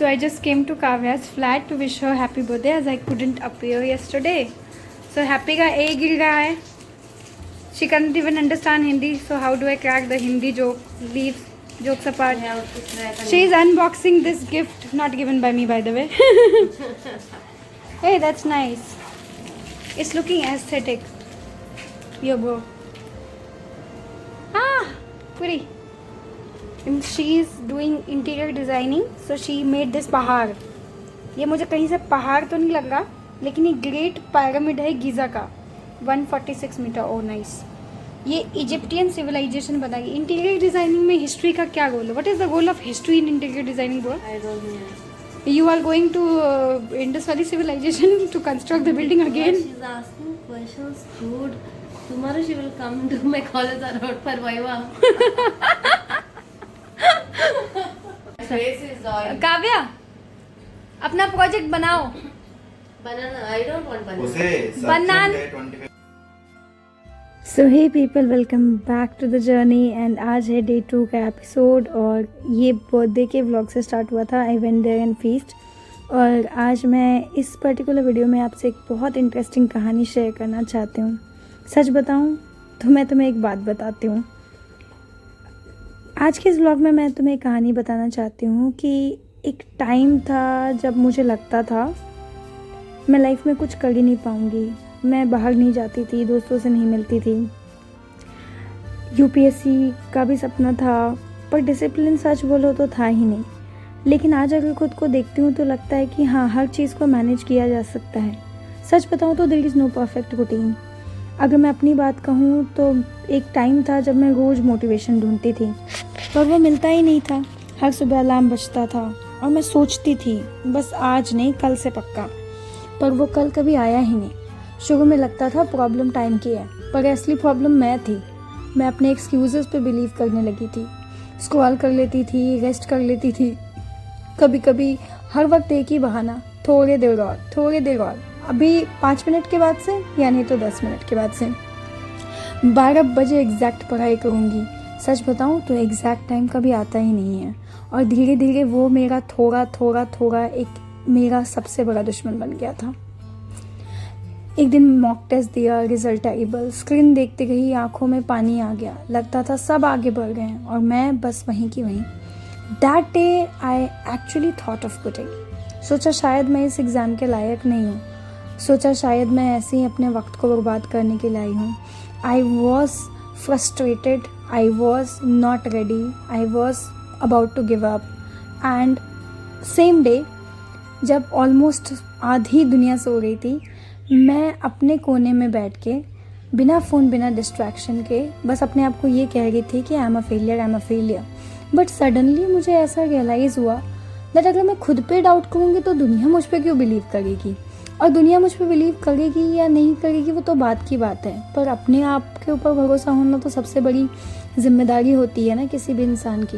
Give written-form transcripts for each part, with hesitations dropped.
So I just came to Kavya's flat to wish her happy birthday as I couldn't appear yesterday. So happy का A गिर रहा है. She can't even understand Hindi. So how do I crack the Hindi joke? Leave jokes apart. She is unboxing this gift, not given by me, by the way. Hey, that's nice. It's looking aesthetic. Yo, bro. Ah, pretty. And she is doing interior designing, so she made this पहाड़. ये मुझे कहीं से पहाड़ तो नहीं लग रहा, लेकिन ये ग्रेट पिरामिड है गीज़ा का, 146 मीटर. ओ नाइस. ये इजिप्टियन सिविलाइजेशन बताएगी. इंटीरियर डिजाइनिंग में हिस्ट्री का क्या गोल है? What is the goal of history in interior designing bro? I don't know. You are going to Indus Valley civilization to construct the building again? She's asking questions, dude. Tomorrow she will come to my college or road for Viva. Face is oil. Kavya, अपना project बनाओ. Banana. I don't want banana. उसे Banana. So hey people, welcome back to the journey. And आज है day 2 का episode और ये birthday के vlog से स्टार्ट हुआ था. I went there and feast. और आज मैं इस पर्टिकुलर वीडियो में आपसे एक बहुत इंटरेस्टिंग कहानी शेयर करना चाहती हूँ. सच बताऊँ तो मैं तुम्हें एक बात बताती हूँ. आज के इस व्लॉग में मैं तुम्हें एक कहानी बताना चाहती हूँ कि एक टाइम था जब मुझे लगता था मैं लाइफ में कुछ कर ही नहीं पाऊँगी. मैं बाहर नहीं जाती थी, दोस्तों से नहीं मिलती थी. यूपीएससी का भी सपना था, पर डिसिप्लिन सच बोलो तो था ही नहीं. लेकिन आज अगर खुद को देखती हूँ तो लगता है कि हाँ, हर चीज़ को मैनेज किया जा सकता है. सच बताऊँ तो there is no perfect routine. अगर मैं अपनी बात कहूँ तो एक टाइम था जब मैं रोज़ मोटिवेशन ढूंढती थी, पर वो मिलता ही नहीं था. हर सुबह अलार्म बजता था और मैं सोचती थी बस आज नहीं, कल से पक्का. पर वो कल कभी आया ही नहीं. शुरू में लगता था प्रॉब्लम टाइम की है, पर असली प्रॉब्लम मैं थी. मैं अपने एक्सक्यूज़ेस पे बिलीव करने लगी थी. स्क्रॉल कर लेती थी, रेस्ट कर लेती थी. कभी कभी हर वक्त एक ही बहाना, थोड़ी देर और. अभी 5 मिनट के बाद से या नहीं तो 10 मिनट के बाद से 12 बजे एग्जैक्ट पढ़ाई करूँगी. सच बताऊँ तो एग्जैक्ट टाइम कभी आता ही नहीं है. और धीरे धीरे वो मेरा थोड़ा एक मेरा सबसे बड़ा दुश्मन बन गया था. एक दिन मॉक टेस्ट दिया, रिजल्ट टेरिबल. स्क्रीन देखते गई आंखों में पानी आ गया. लगता था सब आगे बढ़ गए हैं और मैं बस वहीं की वहीं. That day I actually thought of quitting. सोचा शायद मैं इस एग्ज़ाम के लायक नहीं हूँ. सोचा शायद मैं ऐसे ही अपने वक्त को बर्बाद करने के लिए आई हूँ. I was frustrated, I was not ready, I was about to give up. And same day जब ऑलमोस्ट आधी दुनिया सो रही थी, मैं अपने कोने में बैठ के बिना फ़ोन, बिना डिस्ट्रैक्शन के बस अपने आप को ये कह रही थी कि I am a failure. But suddenly मुझे ऐसा रियलाइज़ हुआ दैट अगर मैं खुद पे डाउट करूँगी तो दुनिया मुझ पे क्यों बिलीव करेगी. और दुनिया मुझ पे बिलीव करेगी या नहीं करेगी वो तो बात की बात है, पर अपने आप के ऊपर भरोसा होना तो सबसे बड़ी जिम्मेदारी होती है ना किसी भी इंसान की.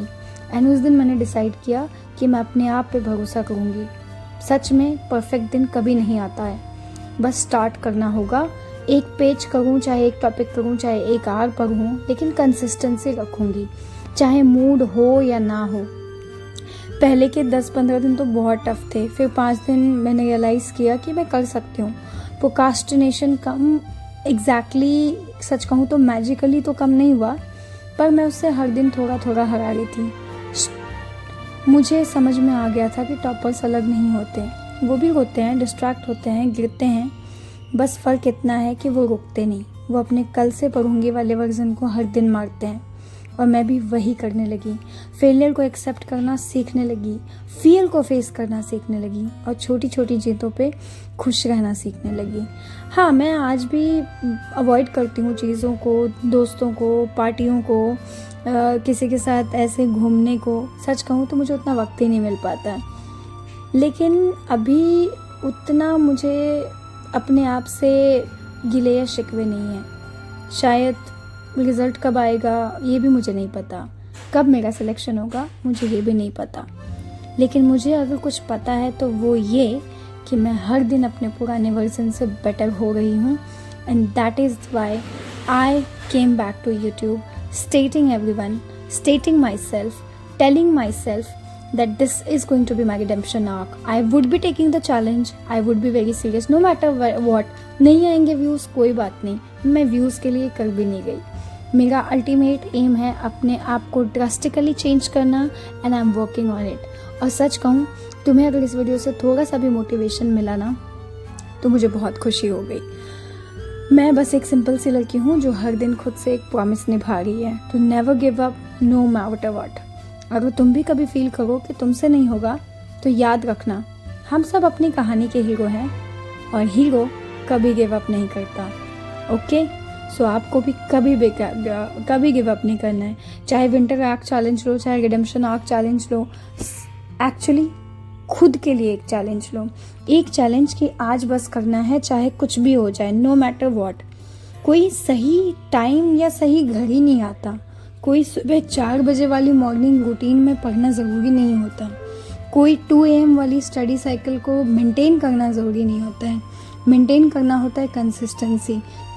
एंड उस दिन मैंने डिसाइड किया कि मैं अपने आप पे भरोसा करूँगी. सच में परफेक्ट दिन कभी नहीं आता है, बस स्टार्ट करना होगा. एक पेज करूँ, चाहे एक टॉपिक करूँ, चाहे एक आवर पढ़ूँ, लेकिन कंसिस्टेंसी रखूँगी, चाहे मूड हो या ना हो. पहले के 10-15 दिन तो बहुत टफ थे. फिर 5 दिन मैंने रियलाइज़ किया कि मैं कर सकती हूँ. प्रोक्रास्टिनेशन कम, एग्जैक्टली सच कहूँ तो मैजिकली तो कम नहीं हुआ, पर मैं उससे हर दिन थोड़ा हरा रही थी. मुझे समझ में आ गया था कि टॉपर्स अलग नहीं होते. वो भी होते हैं, डिस्ट्रैक्ट होते हैं, गिरते हैं. बस फ़र्क इतना है कि वो रुकते नहीं. वो अपने कल से पढ़ूंगी वाले वर्जन को हर दिन मारते हैं. और मैं भी वही करने लगी. फेलियर को एक्सेप्ट करना सीखने लगी, फियर को फेस करना सीखने लगी और छोटी छोटी जीतों पे खुश रहना सीखने लगी. हाँ, मैं आज भी अवॉइड करती हूँ चीज़ों को, दोस्तों को, पार्टियों को, किसी के साथ ऐसे घूमने को. सच कहूँ तो मुझे उतना वक्त ही नहीं मिल पाता. लेकिन अभी उतना मुझे अपने आप से गिले या शिकवे नहीं है. शायद रिज़ल्ट कब आएगा ये भी मुझे नहीं पता, कब मेरा सिलेक्शन होगा मुझे ये भी नहीं पता. लेकिन मुझे अगर कुछ पता है तो वो ये कि मैं हर दिन अपने पुराने वर्जन से बेटर हो रही हूँ. And that is why I came back to YouTube, stating everyone, stating myself, telling myself that this is going to be my redemption arc. I would be taking the challenge. I would be very serious no matter what. नहीं आएंगे views कोई बात नहीं, मैं views के लिए कर भी नहीं गई. मेरा अल्टीमेट एम है अपने आप को ड्रास्टिकली चेंज करना and I am working on it. और सच कहूँ, तुम्हें अगर इस वीडियो से थोड़ा सा भी मोटिवेशन मिला ना तो मुझे बहुत खुशी हो गई. मैं बस एक सिंपल सी लड़की हूँ जो हर दिन खुद से एक प्रॉमिस निभा रही है to never give up no matter what. अगर तुम भी कभी फील करो कि तुमसे नहीं होगा तो याद रखना, हम सब अपनी कहानी के हीरो हैं और हीरो कभी गिव अप नहीं करता. ओके, सो आपको भी कभी गिव अप नहीं करना है. चाहे विंटर आर्क चैलेंज लो, चाहे रिडेम्पशन आर्क चैलेंज लो, एक्चुअली खुद के लिए एक चैलेंज लो. एक चैलेंज कि आज बस करना है, चाहे कुछ भी हो जाए, नो मैटर व्हाट. कोई सही टाइम या सही घड़ी नहीं आता. कोई सुबह 4 बजे वाली मॉर्निंग रूटीन में पढ़ना ज़रूरी नहीं होता. कोई 2 AM वाली स्टडी साइकिल को मेंटेन करना ज़रूरी नहीं होता है. मेंटेन करना होता है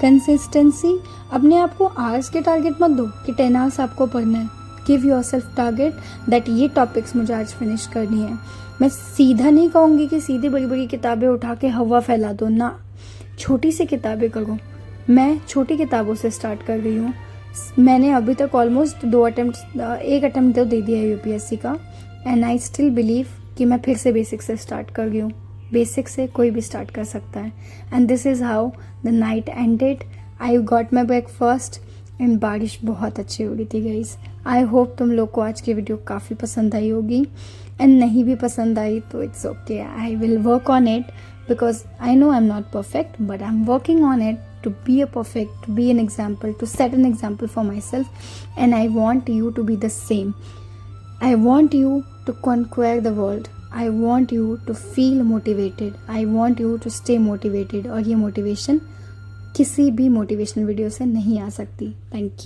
कंसिस्टेंसी. अपने आप को आवर्स के टारगेट मत दो कि 10 आवर्स आपको पढ़ना है. Give your self target that ये टॉपिक्स मुझे आज फिनिश करनी है. मैं सीधा नहीं कहूँगी कि सीधी बड़ी बड़ी किताबें उठा के हवा फैला दो ना, छोटी सी किताबें करो. मैं छोटी किताबों से स्टार्ट कर रही हूँ. मैंने अभी तक ऑलमोस्ट 1 अटेम्प्ट तो दे दिया है UPSC का, एंड आई स्टिल बिलीव कि मैं फिर से बेसिक से स्टार्ट कर रही हूँ. बेसिक से कोई भी स्टार्ट कर सकता है. And this is how the night ended. I got my breakfast and बारिश बहुत अच्छी हो रही थी गाइस. आई होप तुम लोग को आज की वीडियो काफ़ी पसंद आई होगी, एंड नहीं भी पसंद आई तो it's okay. I will work on it because I know I'm not perfect, but I'm working on it to be a perfect, to be an example, to set an example for myself, and I want you to be the same. I want you to conquer the world. I want you to feel motivated. I want you to stay motivated. और ये motivation किसी भी motivational video से नहीं आ सकती. Thank you.